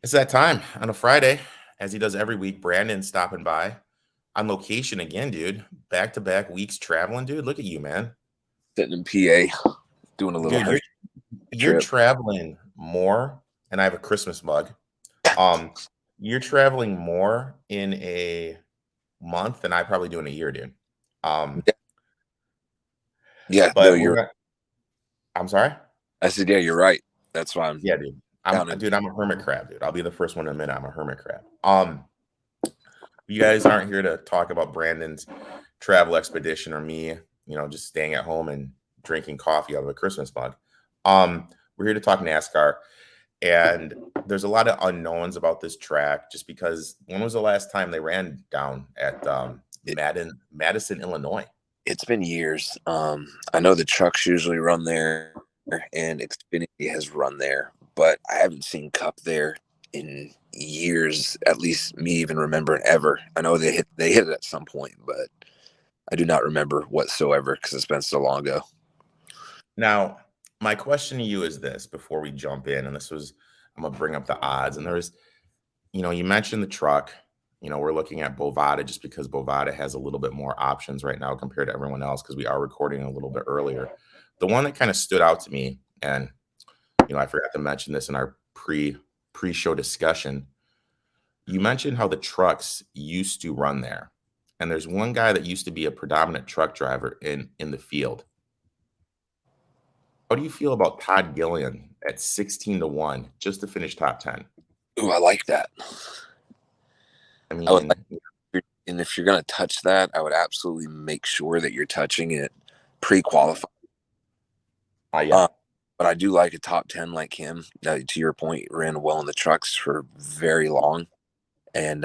It's that time on a Friday, as he does every week. Brandon stopping by on location again, dude. Back to back weeks traveling, dude. Look at you, man. Sitting in PA, doing a little Dude, Hershey you're trip. traveling more, and I have a Christmas mug. Um, you're traveling more in a month than I probably do in a year, dude. Um, Yeah, yeah, no, but we're you're. not. I'm sorry. I said, yeah, you're right. That's why I'm Yeah, dude. I'm down in. dude. I'm a hermit crab, dude. I'll be the first one to admit I'm a hermit crab. You guys aren't here to talk about Brandon's travel expedition or me, just staying at home and drinking coffee out of a Christmas mug. We're here to talk NASCAR, and there's a lot of unknowns about this track. Just because when was the last time they ran down at It, Madison, Illinois? it's been years. I know the trucks usually run there, and Xfinity has run there, but I haven't seen Cup there in years. At least me even remembering ever. I know they hit it at some point, but I do not remember whatsoever because it's been so long ago. Now, my question to you is this: before we jump in, and I'm gonna bring up the odds, and you mentioned the truck. We're looking at Bovada just because Bovada has a little bit more options right now compared to everyone else because we are recording a little bit earlier. The one that kind of stood out to me, and I forgot to mention this in our pre-show discussion. You mentioned how the trucks used to run there, and there's one guy that used to be a predominant truck driver in the field. How do you feel about Todd Gillian at 16-1 just to finish top 10? Ooh, I like that. I I would like, mean, and if you're gonna touch that, I would absolutely make sure that you're touching it pre-qualified. yeah. But I do like a top 10 like him. To your point, ran well in the trucks for very long. And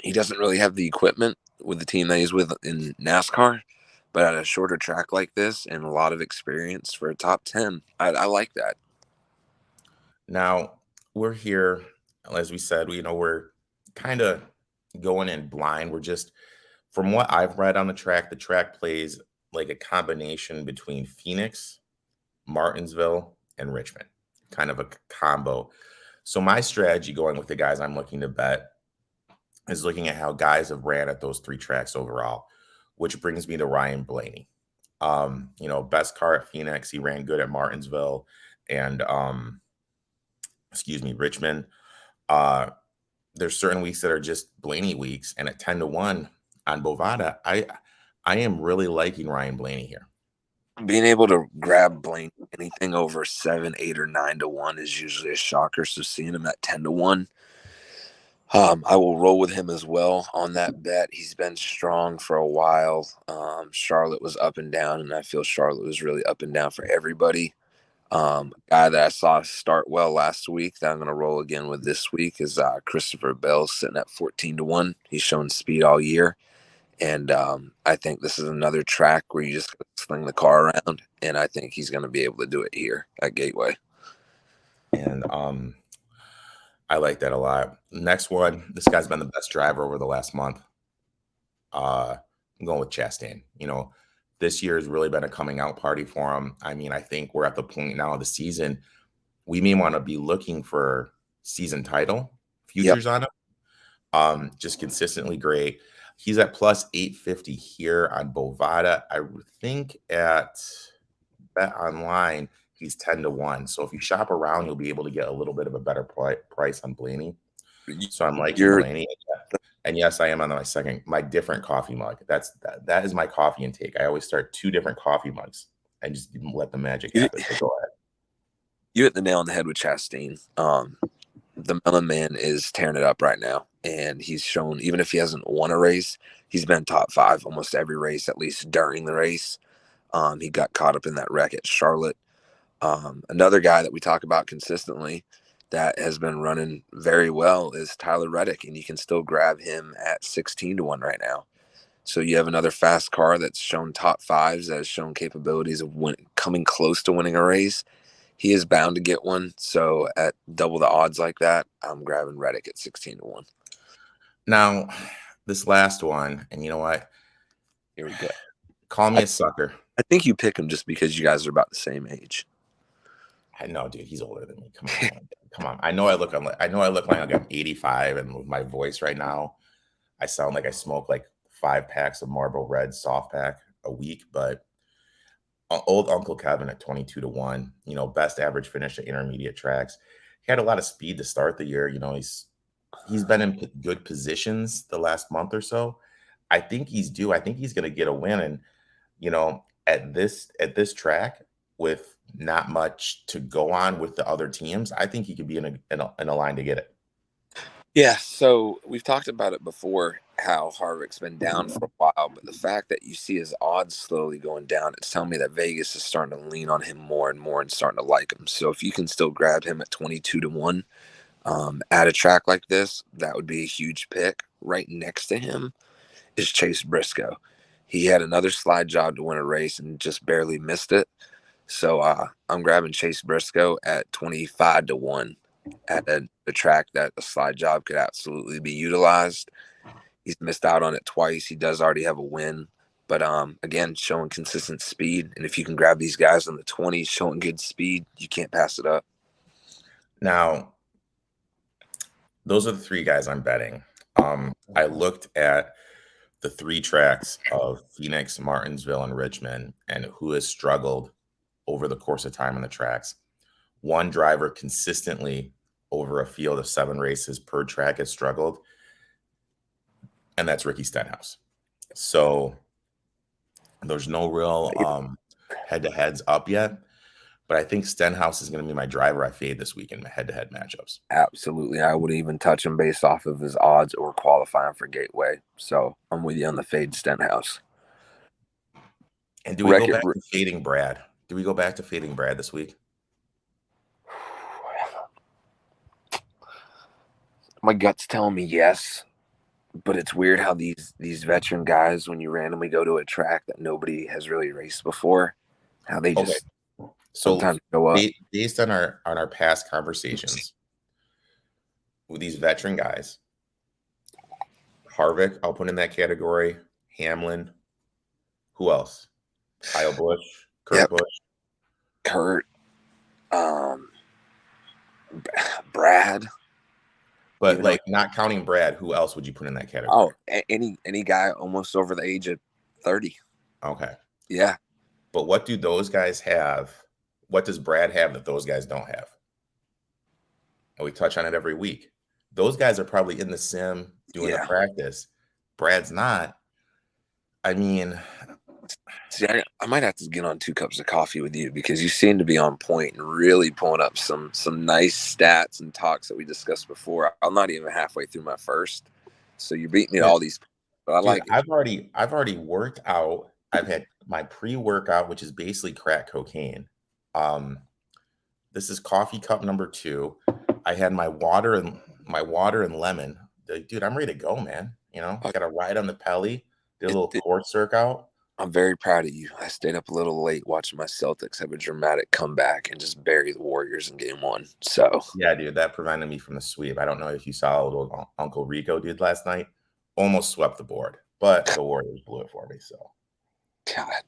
he doesn't really have the equipment with the team that he's with in NASCAR. But at a shorter track like this and a lot of experience for a top 10, I like that. Now we're here, as we said, we're kind of going in blind. We're just, from what I've read on the track plays like a combination between Phoenix, Martinsville, and Richmond, kind of a combo. So my strategy going with the guys I'm looking to bet is looking at how guys have ran at those three tracks overall, which brings me to Ryan Blaney. Best car at Phoenix. He ran good at Martinsville and Richmond. Uh, there's certain weeks that are just Blaney weeks, and at 10-1 on Bovada, I am really liking Ryan Blaney here. Being able to grab Blaney anything over 7, 8, or 9-1 is usually a shocker. So seeing him at 10-1, I will roll with him as well on that bet. He's been strong for a while. Charlotte was up and down, and I feel Charlotte was really up and down for everybody. Guy that I saw start well last week that I'm going to roll again with this week is Christopher Bell, sitting at 14-1. He's shown speed all year. And I think this is another track where you just sling the car around, and I think he's going to be able to do it here at Gateway. And I like that a lot. Next one, this guy's been the best driver over the last month. I'm going with Chastain. This year has really been a coming out party for him. I mean, I think we're at the point now of the season we may want to be looking for season title Yep. futures on him. Just consistently great. He's at plus 850 here on Bovada. I think at Bet Online he's 10-1. So if you shop around, you'll be able to get a little bit of a better price on Blaney. So I'm liking You're Blaney. And yes, I am on my different coffee mug. That is my coffee intake. I always start 2 different coffee mugs and just let the magic happen. So go ahead. You hit the nail on the head with Chastain. The Melon Man is tearing it up right now, and he's shown, even if he hasn't won a race, he's been top 5 almost every race, at least during the race. He got caught up in that wreck at Charlotte. Another guy that we talk about consistently that has been running very well is Tyler Reddick, and you can still grab him at 16-1 right now. So you have another fast car that's shown top 5s, that has shown capabilities of coming close to winning a race. He is bound to get one. So at double the odds like that, I'm grabbing Reddick at 16-1. Now, this last one, and you know what? Here we go. Call me a sucker. I think you pick him just because you guys are about the same age. I know, dude. He's older than me. Come on, man. Come on. I know I look like I'm 85, and with my voice right now, I sound like I smoke like 5 packs of Marlboro Red soft pack a week. But old Uncle Kevin at 22-1, best average finish at intermediate tracks. He had a lot of speed to start the year. He's been in good positions the last month or so. I think he's due. I think he's going to get a win. And at this track with not much to go on with the other teams, I think he could be in a line to get it. Yeah, so we've talked about it before, how Harvick's been down for a while, but the fact that you see his odds slowly going down, it's telling me that Vegas is starting to lean on him more and more and starting to like him. So if you can still grab him at 22-1 at a track like this, that would be a huge pick. Right next to him is Chase Briscoe. He had another slide job to win a race and just barely missed it. So I'm grabbing Chase Briscoe at 25-1 at a track that a slide job could absolutely be utilized. He's missed out on it twice. He does already have a win, but again, showing consistent speed. And if you can grab these guys in the 20s showing good speed, you can't pass it up. Now, those are the three guys I'm betting. I looked at the three tracks of Phoenix, Martinsville, and Richmond, and who has struggled over the course of time on the tracks. One driver consistently over a field of 7 races per track has struggled, and that's Ricky Stenhouse. So there's no real head-to-heads up yet, but I think Stenhouse is going to be my driver I fade this week in my head-to-head matchups. Absolutely. I wouldn't even touch him based off of his odds or qualifying for Gateway. So I'm with you on the fade Stenhouse. And do we go back to fading Brad? Do we go back to fading Brad this week? My gut's telling me yes, but it's weird how these veteran guys, when you randomly go to a track that nobody has really raced before, how they just sometimes go up. Based on our past conversations with these veteran guys, Harvick, I'll put in that category. Hamlin, who else? Kyle Busch, Kurt Busch, Brad. But like not counting Brad, who else would you put in that category? Oh, any guy almost over the age of 30. Okay. Yeah. But what do those guys have? What does Brad have that those guys don't have? And we touch on it every week. Those guys are probably in the sim doing the practice. Brad's not. I mean, see, I might have to get on 2 cups of coffee with you because you seem to be on point and really pulling up some nice stats and talks that we discussed before. I'm not even halfway through my first, so you're beating me at all these. But I like it. I've already worked out. I've had my pre-workout, which is basically crack cocaine. This is coffee cup number 2. I had my water and lemon. Dude, I'm ready to go, man. Got a ride on the Pelly, did a little court circuit. I'm very proud of you. I stayed up a little late watching my Celtics have a dramatic comeback and just bury the Warriors in game 1. So yeah, dude, that prevented me from the sweep. I don't know if you saw what Uncle Rico did last night. Almost swept the board, but the Warriors blew it for me. So, God.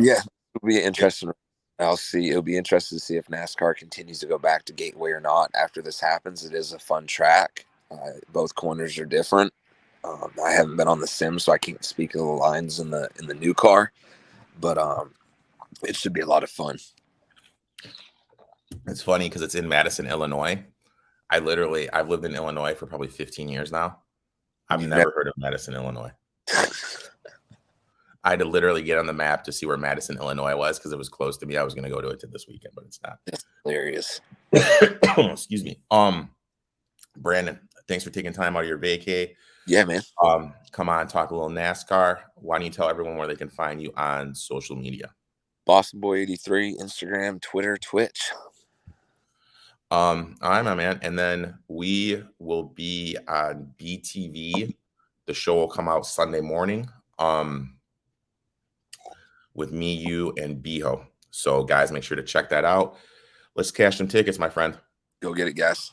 Yeah, it'll be interesting. It'll be interesting to see if NASCAR continues to go back to Gateway or not after this happens. It is a fun track. Both corners are different. I haven't been on the sim, so I can't speak of the lines in the new car, but it should be a lot of fun. It's funny because it's in Madison, Illinois. I've lived in Illinois for probably 15 years now. I've never heard of Madison, Illinois. I had to literally get on the map to see where Madison, Illinois was because it was close to me. I was going to go to it this weekend, but it's not. That's hilarious. Excuse me. Brandon, thanks for taking time out of your vacay. Yeah, man. Come on, talk a little NASCAR. Why don't you tell everyone where they can find you on social media? Boston Boy 83, Instagram, Twitter, Twitch. All right, my man. And then we will be on BTV. The show will come out Sunday morning. With me, you, and Biho. So, guys, make sure to check that out. Let's cash some tickets, my friend. Go get it, guys.